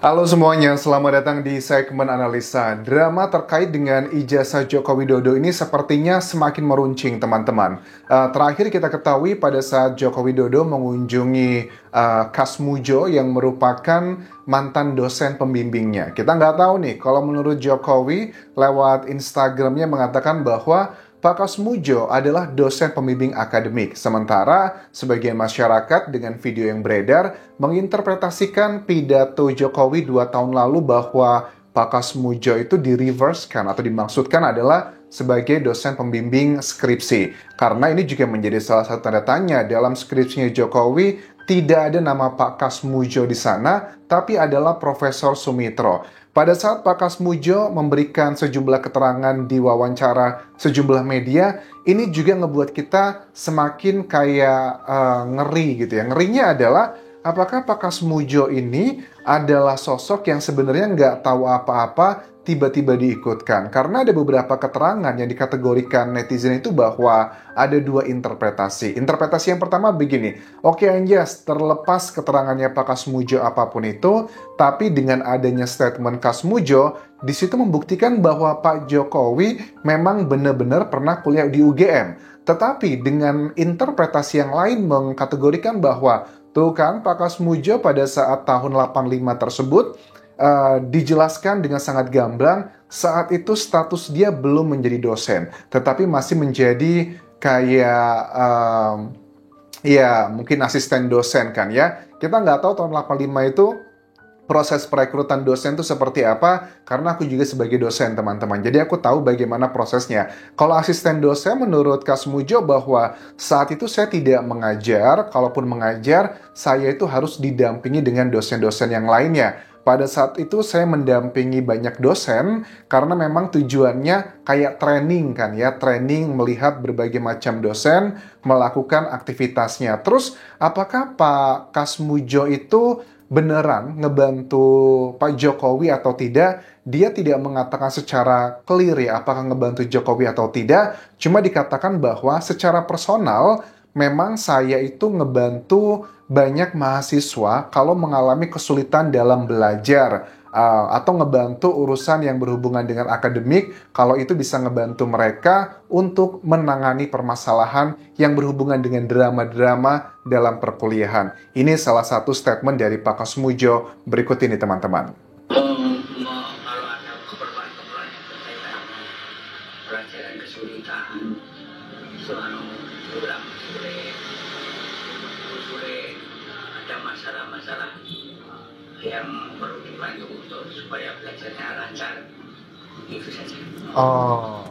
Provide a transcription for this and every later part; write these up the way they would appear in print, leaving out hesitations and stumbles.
Halo semuanya, selamat datang di segmen analisa. Drama terkait dengan ijazah Joko Widodo ini sepertinya semakin meruncing, teman-teman. Terakhir kita ketahui pada saat Joko Widodo mengunjungi Kasmujo yang merupakan mantan dosen pembimbingnya. Kita nggak tahu nih, kalau menurut Jokowi lewat Instagramnya mengatakan bahwa Pak Kasmujo adalah dosen pembimbing akademik, sementara sebagian masyarakat dengan video yang beredar menginterpretasikan pidato Jokowi 2 tahun lalu bahwa Pak Kasmujo itu di-reverse-kan atau dimaksudkan adalah sebagai dosen pembimbing skripsi. Karena ini juga menjadi salah satu tanda tanya dalam skripsinya Jokowi, tidak ada nama Pak Kasmujo di sana, tapi adalah Profesor Sumitro. Pada saat Pak Kasmujo memberikan sejumlah keterangan di wawancara sejumlah media, ini juga ngebuat kita semakin kayak ngeri gitu ya. Ngerinya adalah apakah Pak Kasmujo ini adalah sosok yang sebenarnya nggak tahu apa-apa, tiba-tiba diikutkan. Karena ada beberapa keterangan yang dikategorikan netizen itu bahwa ada dua interpretasi. Interpretasi yang pertama begini, oke Anjas, terlepas keterangannya Pak Kasmujo apapun itu, tapi dengan adanya statement Kasmujo, di situ membuktikan bahwa Pak Jokowi memang benar-benar pernah kuliah di UGM. Tetapi dengan interpretasi yang lain mengkategorikan bahwa tuh kan Pak Kasmujo pada saat tahun 85 tersebut dijelaskan dengan sangat gamblang saat itu status dia belum menjadi dosen, tetapi masih menjadi kayak ya mungkin asisten dosen kan ya. Kita nggak tahu tahun 85 itu proses perekrutan dosen itu seperti apa, karena aku juga sebagai dosen, teman-teman. Jadi aku tahu bagaimana prosesnya. Kalau asisten dosen, menurut Kasmujo bahwa saat itu saya tidak mengajar, kalaupun mengajar, saya itu harus didampingi dengan dosen-dosen yang lainnya. Pada saat itu saya mendampingi banyak dosen, karena memang tujuannya kayak training kan ya, training melihat berbagai macam dosen, melakukan aktivitasnya. Terus, apakah Pak Kasmujo itu beneran ngebantu Pak Jokowi atau tidak? Dia tidak mengatakan secara clear ya apakah ngebantu Jokowi atau tidak, cuma dikatakan bahwa secara personal memang saya itu ngebantu banyak mahasiswa kalau mengalami kesulitan dalam belajar atau ngebantu urusan yang berhubungan dengan akademik, kalau itu bisa ngebantu mereka untuk menangani permasalahan yang berhubungan dengan drama-drama dalam perkuliahan. Ini salah satu statement dari Pak Kasmujo. Berikut ini teman-teman. Kalau ada keperluan-keperluan yang berkaitan dengan pelajaran kesulitan, soal kurang sulit, ada masalah-masalah yang perlu dibantu untuk supaya belajarnya lancar, itu saja. Oh,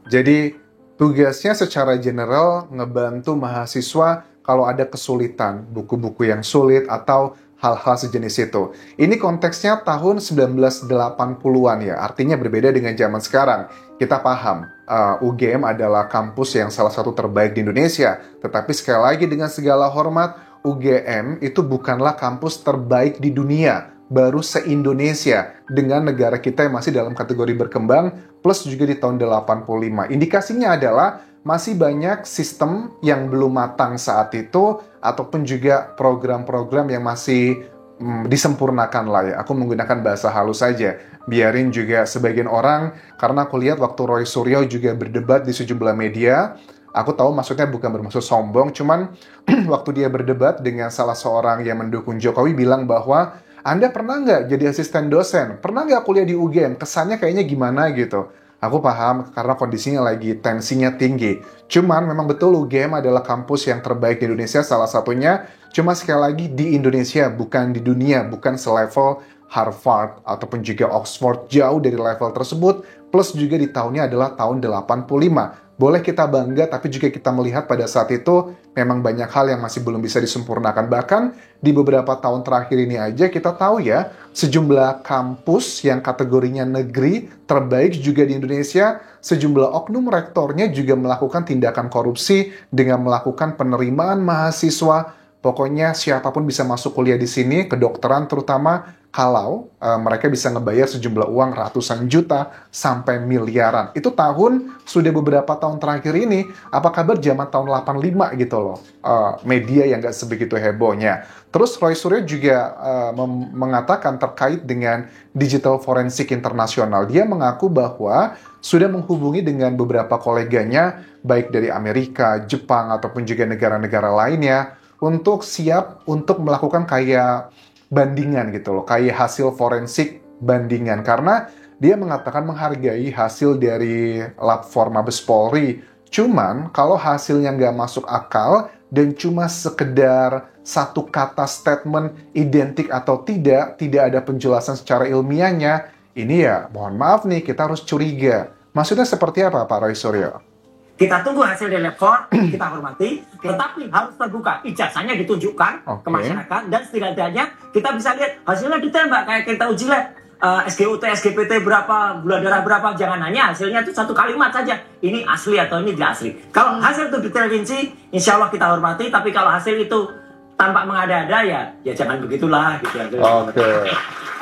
jadi tugasnya secara general ngebantu mahasiswa kalau ada kesulitan, buku-buku yang sulit atau hal-hal sejenis itu. Ini konteksnya tahun 1980-an ya, artinya berbeda dengan zaman sekarang. Kita paham, UGM adalah kampus yang salah satu terbaik di Indonesia. Tetapi sekali lagi dengan segala hormat, UGM itu bukanlah kampus terbaik di dunia, baru se-Indonesia dengan negara kita yang masih dalam kategori berkembang, plus juga di tahun 85. Indikasinya adalah masih banyak sistem yang belum matang saat itu, ataupun juga program-program yang masih disempurnakan lah ya. Aku menggunakan bahasa halus saja. Biarin juga sebagian orang, karena aku lihat waktu Roy Suryo juga berdebat di sejumlah media, aku tahu maksudnya bukan bermaksud sombong, cuman waktu dia berdebat dengan salah seorang yang mendukung Jokowi bilang bahwa Anda pernah nggak jadi asisten dosen? Pernah nggak kuliah di UGM? Kesannya kayaknya gimana gitu. Aku paham karena kondisinya lagi tensinya tinggi. Cuman memang betul UGM adalah kampus yang terbaik di Indonesia salah satunya. Cuma sekali lagi di Indonesia, bukan di dunia, bukan selevel Harvard ataupun juga Oxford, jauh dari level tersebut. Plus juga di tahunnya adalah tahun 85. Boleh kita bangga, tapi juga kita melihat pada saat itu memang banyak hal yang masih belum bisa disempurnakan. Bahkan di beberapa tahun terakhir ini aja kita tahu ya, sejumlah kampus yang kategorinya negeri terbaik juga di Indonesia, sejumlah oknum rektornya juga melakukan tindakan korupsi dengan melakukan penerimaan mahasiswa. Pokoknya siapapun bisa masuk kuliah di sini, kedokteran terutama, kalau mereka bisa ngebayar sejumlah uang ratusan juta sampai miliaran. Itu sudah beberapa tahun terakhir ini, apa kabar zaman tahun 85 gitu loh, media yang nggak sebegitu hebohnya. Terus Roy Suryo juga mengatakan terkait dengan digital forensik internasional. Dia mengaku bahwa sudah menghubungi dengan beberapa koleganya, baik dari Amerika, Jepang, ataupun juga negara-negara lainnya, untuk siap untuk melakukan kayak bandingan gitu loh, kayak hasil forensik bandingan. Karena dia mengatakan menghargai hasil dari Lapor Mabes Polri. Cuman kalau hasilnya nggak masuk akal dan cuma sekedar satu kata statement identik atau tidak ada penjelasan secara ilmiahnya, ini ya mohon maaf nih, kita harus curiga. Maksudnya seperti apa Pak Roy Suryo? Kita tunggu hasil dari Lab 4, kita hormati, tetapi harus terbuka. Ijazahnya ditunjukkan ke masyarakat, dan setidaknya kita bisa lihat hasilnya detail, Mbak. Kayak kita uji lab, SGUT, SGPT berapa, gula darah berapa, jangan hanya hasilnya itu satu kalimat saja. Ini asli atau ini tidak asli. Kalau hasil itu detail rinci, insya Allah kita hormati, tapi kalau hasil itu tampak mengada-ada, ya jangan begitulah. Gitu. Oke.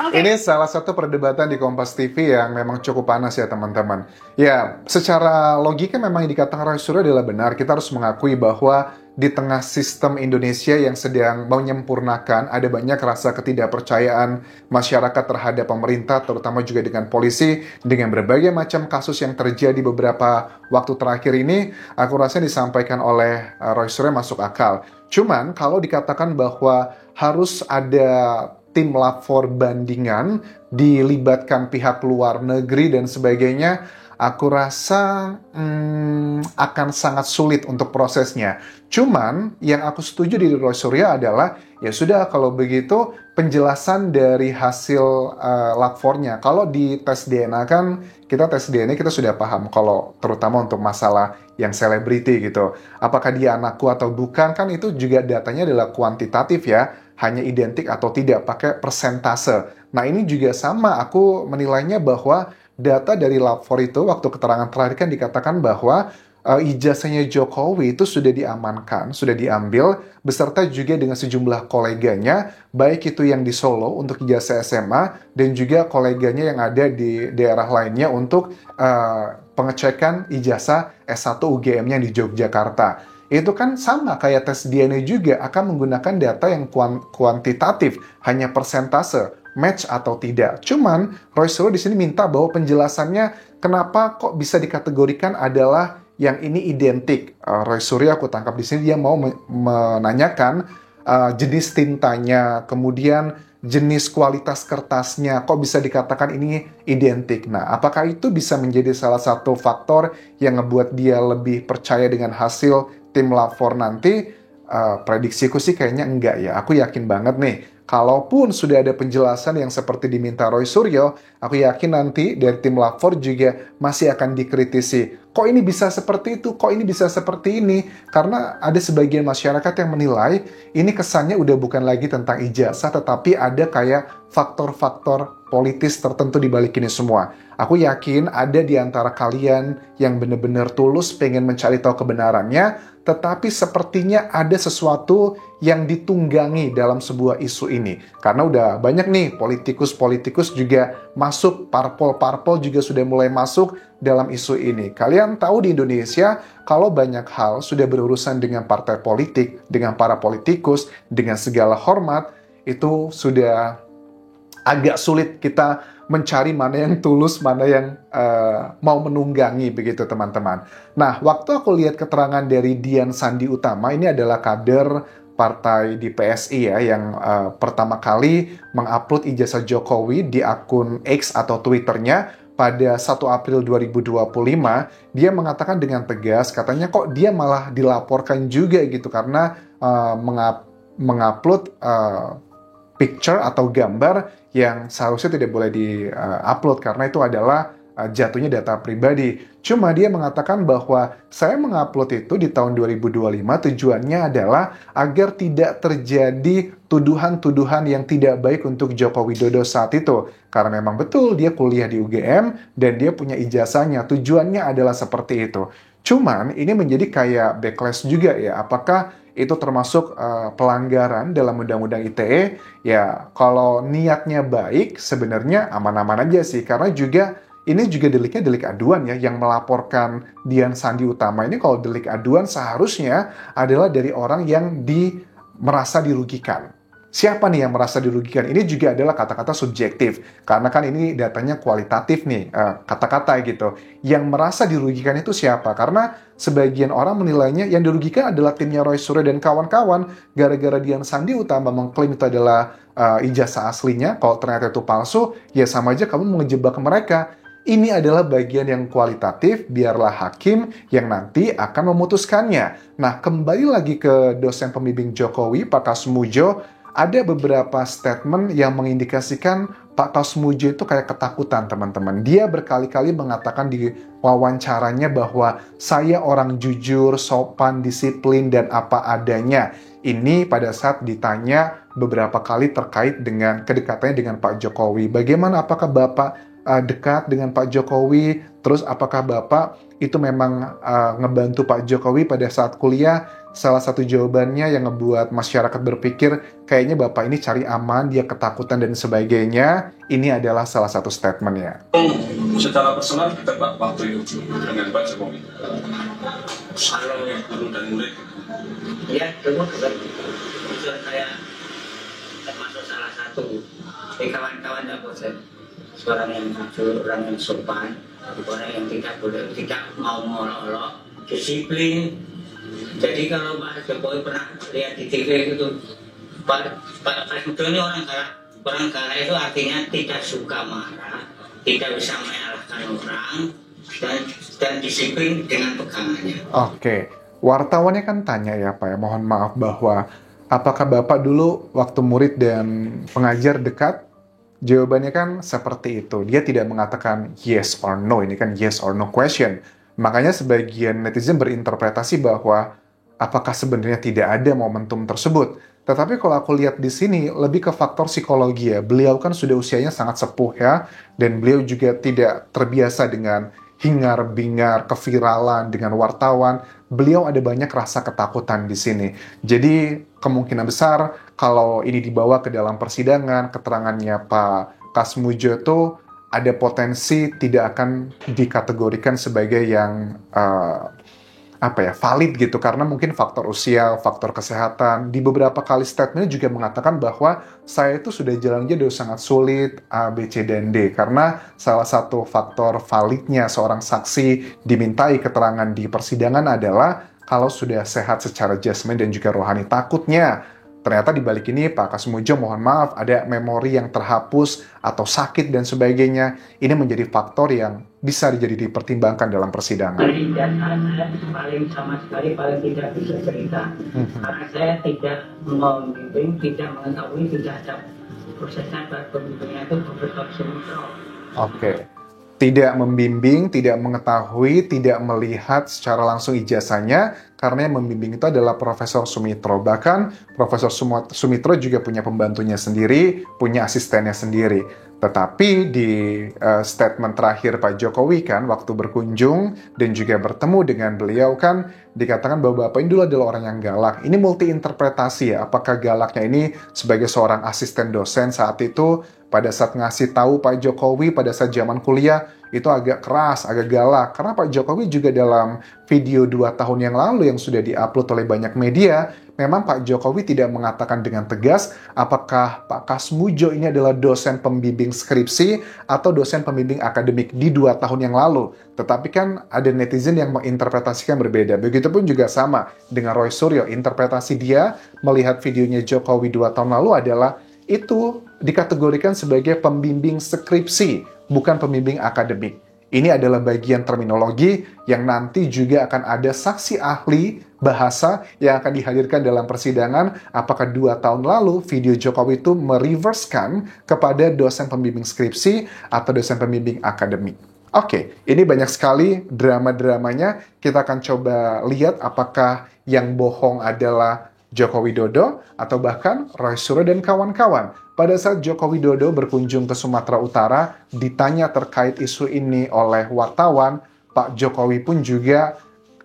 Ini salah satu perdebatan di Kompas TV yang memang cukup panas ya teman-teman. Ya, secara logika memang yang dikatakan Roy Suryo adalah benar. Kita harus mengakui bahwa di tengah sistem Indonesia yang sedang menyempurnakan, ada banyak rasa ketidakpercayaan masyarakat terhadap pemerintah, terutama juga dengan polisi, dengan berbagai macam kasus yang terjadi beberapa waktu terakhir ini. Aku rasa disampaikan oleh Roy Suryo masuk akal. Cuman kalau dikatakan bahwa harus ada tim lapor bandingan, dilibatkan pihak luar negeri dan sebagainya, aku rasa akan sangat sulit untuk prosesnya. Cuman yang aku setuju dari Roy Suryo adalah, ya sudah kalau begitu penjelasan dari hasil lapornya. Kalau di tes DNA kan, kita tes DNA kita sudah paham kalau terutama untuk masalah yang selebriti gitu. Apakah dia anakku atau bukan, kan itu juga datanya adalah kuantitatif ya. Hanya identik atau tidak, pakai persentase. Nah ini juga sama, aku menilainya bahwa data dari lapor itu, waktu keterangan terakhir kan dikatakan bahwa ijazahnya Jokowi itu sudah diamankan, sudah diambil, beserta juga dengan sejumlah koleganya, baik itu yang di Solo untuk ijazah SMA, dan juga koleganya yang ada di daerah lainnya untuk pengecekan ijazah S1 UGM-nya di Yogyakarta. Itu kan sama kayak tes DNA juga, akan menggunakan data yang kuantitatif, hanya persentase, match atau tidak. Cuman Roy Suryo di sini minta bahwa penjelasannya kenapa kok bisa dikategorikan adalah yang ini identik. Roy Suryo aku tangkap di sini dia mau menanyakan jenis tintanya, kemudian jenis kualitas kertasnya, kok bisa dikatakan ini identik. Nah, apakah itu bisa menjadi salah satu faktor yang ngebuat dia lebih percaya dengan hasil tim lapor nanti? Prediksiku sih kayaknya enggak ya. Aku yakin banget nih, kalaupun sudah ada penjelasan yang seperti diminta Roy Suryo, aku yakin nanti dari tim lapor juga masih akan dikritisi. Kok ini bisa seperti itu? Kok ini bisa seperti ini? Karena ada sebagian masyarakat yang menilai ini kesannya udah bukan lagi tentang ijazah, tetapi ada kayak faktor-faktor politis tertentu di balik ini semua. Aku yakin ada di antara kalian yang benar-benar tulus pengen mencari tahu kebenarannya, tetapi sepertinya ada sesuatu yang ditunggangi dalam sebuah isu ini. Karena udah banyak nih politikus-politikus juga masuk, parpol-parpol juga sudah mulai masuk dalam isu ini. Kalian tahu di Indonesia, kalau banyak hal sudah berurusan dengan partai politik, dengan para politikus, dengan segala hormat, itu sudah agak sulit kita mencari mana yang tulus, mana yang mau menunggangi begitu teman-teman. Nah, waktu aku lihat keterangan dari Dian Sandi Utama, ini adalah kader partai di PSI ya, yang pertama kali mengupload ijazah Jokowi di akun X atau Twitternya pada 1 April 2025, dia mengatakan dengan tegas, katanya kok dia malah dilaporkan juga gitu, karena mengupload picture atau gambar yang seharusnya tidak boleh di-upload karena itu adalah jatuhnya data pribadi. Cuma dia mengatakan bahwa saya mengupload itu di tahun 2025 tujuannya adalah agar tidak terjadi tuduhan-tuduhan yang tidak baik untuk Joko Widodo saat itu. Karena memang betul dia kuliah di UGM dan dia punya ijazahnya. Tujuannya adalah seperti itu. Cuman ini menjadi kayak backlash juga ya. Apakah itu termasuk pelanggaran dalam Undang-Undang ITE? Ya, kalau niatnya baik sebenarnya aman-aman aja sih. Karena juga ini juga deliknya delik aduan ya. Yang melaporkan Dian Sandi Utama ini kalau delik aduan seharusnya adalah dari orang yang merasa dirugikan. Siapa nih yang merasa dirugikan? Ini juga adalah kata-kata subjektif. Karena kan ini datanya kualitatif nih, kata-kata gitu. Yang merasa dirugikan itu siapa? Karena sebagian orang menilainya yang dirugikan adalah timnya Roy Suryo dan kawan-kawan. Gara-gara Dian Sandi Utama mengklaim itu adalah ijazah aslinya. Kalau ternyata itu palsu, ya sama aja kamu ngejebak mereka. Ini adalah bagian yang kualitatif, biarlah hakim yang nanti akan memutuskannya. Nah, kembali lagi ke dosen pembimbing Jokowi, Pak Kasmujo, ada beberapa statement yang mengindikasikan Pak Kasmujo itu kayak ketakutan, teman-teman. Dia berkali-kali mengatakan di wawancaranya bahwa saya orang jujur, sopan, disiplin, dan apa adanya. Ini pada saat ditanya beberapa kali terkait dengan kedekatannya dengan Pak Jokowi. Bagaimana, apakah Bapak dekat dengan Pak Jokowi? Terus apakah Bapak itu memang ngebantu Pak Jokowi pada saat kuliah? Salah satu jawabannya yang ngebuat masyarakat berpikir kayaknya Bapak ini cari aman, dia ketakutan dan sebagainya. Ini adalah salah satu statementnya. Secara personal kita Pak waktu itu dengan Pak Jokowi. Kalau guru dan murid. Ya, dulu saya termasuk salah satu di kawan-kawan dosen. Orang yang jujur, orang yang sopan, orang yang tidak mau molok-olok, disiplin. Jadi kalau Pak Jokowi pernah lihat di TV itu, Pak Kasmujo ini orang galak itu artinya tidak suka marah, tidak bisa menyalahkan orang, dan disiplin dengan pegangannya. Oke, wartawannya kan tanya ya Pak ya, mohon maaf bahwa apakah Bapak dulu waktu murid dan pengajar dekat? Jawabannya kan seperti itu. Dia tidak mengatakan yes or no. Ini kan yes or no question. Makanya sebagian netizen berinterpretasi bahwa apakah sebenarnya tidak ada momentum tersebut. Tetapi kalau aku lihat di sini lebih ke faktor psikologi ya. Beliau kan sudah usianya sangat sepuh ya. Dan beliau juga tidak terbiasa dengan hingar-bingar, keviralan dengan wartawan. Beliau ada banyak rasa ketakutan di sini. Jadi kemungkinan besar kalau ini dibawa ke dalam persidangan, keterangannya Pak Kasmujo itu ada potensi tidak akan dikategorikan sebagai yang valid gitu, karena mungkin faktor usia, faktor kesehatan. Di beberapa kali statement juga mengatakan bahwa saya itu sudah jalannya udah sangat sulit A, B, C, dan D, karena salah satu faktor validnya seorang saksi dimintai keterangan di persidangan adalah kalau sudah sehat secara jasmani dan juga rohani. Takutnya ternyata di balik ini Pak Kasmujo mohon maaf ada memori yang terhapus atau sakit dan sebagainya. Ini menjadi faktor yang bisa dipertimbangkan dalam persidangan. Dan saya paling sama sekali paling tidak bisa cerita. Karena saya tidak membimbing, tidak mengetahui, tidak ada prosesnya pembimbingnya itu Profesor Sumitro. Oke. Tidak membimbing, tidak mengetahui, tidak melihat secara langsung ijazahnya, karena yang membimbing itu adalah Profesor Sumitro. Bahkan Profesor Sumitro juga punya pembantunya sendiri, punya asistennya sendiri. Tetapi di statement terakhir Pak Jokowi kan, waktu berkunjung dan juga bertemu dengan beliau kan, dikatakan bahwa Bapak ini dulu adalah orang yang galak. Ini multi interpretasi ya, apakah galaknya ini sebagai seorang asisten dosen saat itu, pada saat ngasih tahu Pak Jokowi pada saat zaman kuliah itu agak keras, agak galak. Karena Pak Jokowi juga dalam video 2 tahun yang lalu yang sudah diupload oleh banyak media, memang Pak Jokowi tidak mengatakan dengan tegas apakah Pak Kasmujo ini adalah dosen pembimbing skripsi atau dosen pembimbing akademik di 2 tahun yang lalu. Tetapi kan ada netizen yang menginterpretasikan berbeda. Begitupun juga sama dengan Roy Suryo. Interpretasi dia melihat videonya Jokowi 2 tahun lalu adalah itu dikategorikan sebagai pembimbing skripsi, bukan pembimbing akademik. Ini adalah bagian terminologi yang nanti juga akan ada saksi ahli bahasa yang akan dihadirkan dalam persidangan. Apakah 2 tahun lalu video Jokowi itu mereversekan kepada dosen pembimbing skripsi atau dosen pembimbing akademik. Oke, ini banyak sekali drama-dramanya. Kita akan coba lihat apakah yang bohong adalah Joko Widodo atau bahkan Roy Suryo dan kawan-kawan. Pada saat Joko Widodo berkunjung ke Sumatera Utara, ditanya terkait isu ini oleh wartawan, Pak Jokowi pun juga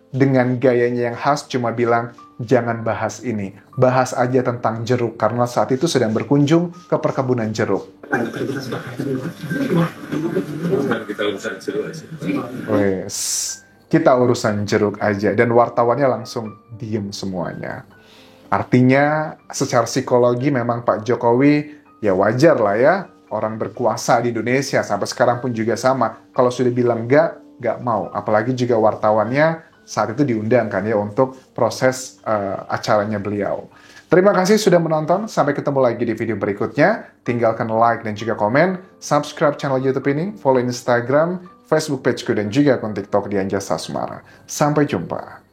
dengan gayanya yang khas cuma bilang, jangan bahas ini, bahas aja tentang jeruk, karena saat itu sedang berkunjung ke perkebunan jeruk. Kita urusan jeruk aja. Wes, kita urusan jeruk aja. Dan wartawannya langsung diem semuanya. Artinya, secara psikologi memang Pak Jokowi, ya wajar lah ya, orang berkuasa di Indonesia, sampai sekarang pun juga sama. Kalau sudah bilang nggak mau. Apalagi juga wartawannya saat itu diundang kan ya untuk proses acaranya beliau. Terima kasih sudah menonton. Sampai ketemu lagi di video berikutnya. Tinggalkan like dan juga komen. Subscribe channel YouTube ini. Follow Instagram, Facebook pageku, dan juga akun TikTok di Anjasa Sumara. Sampai jumpa.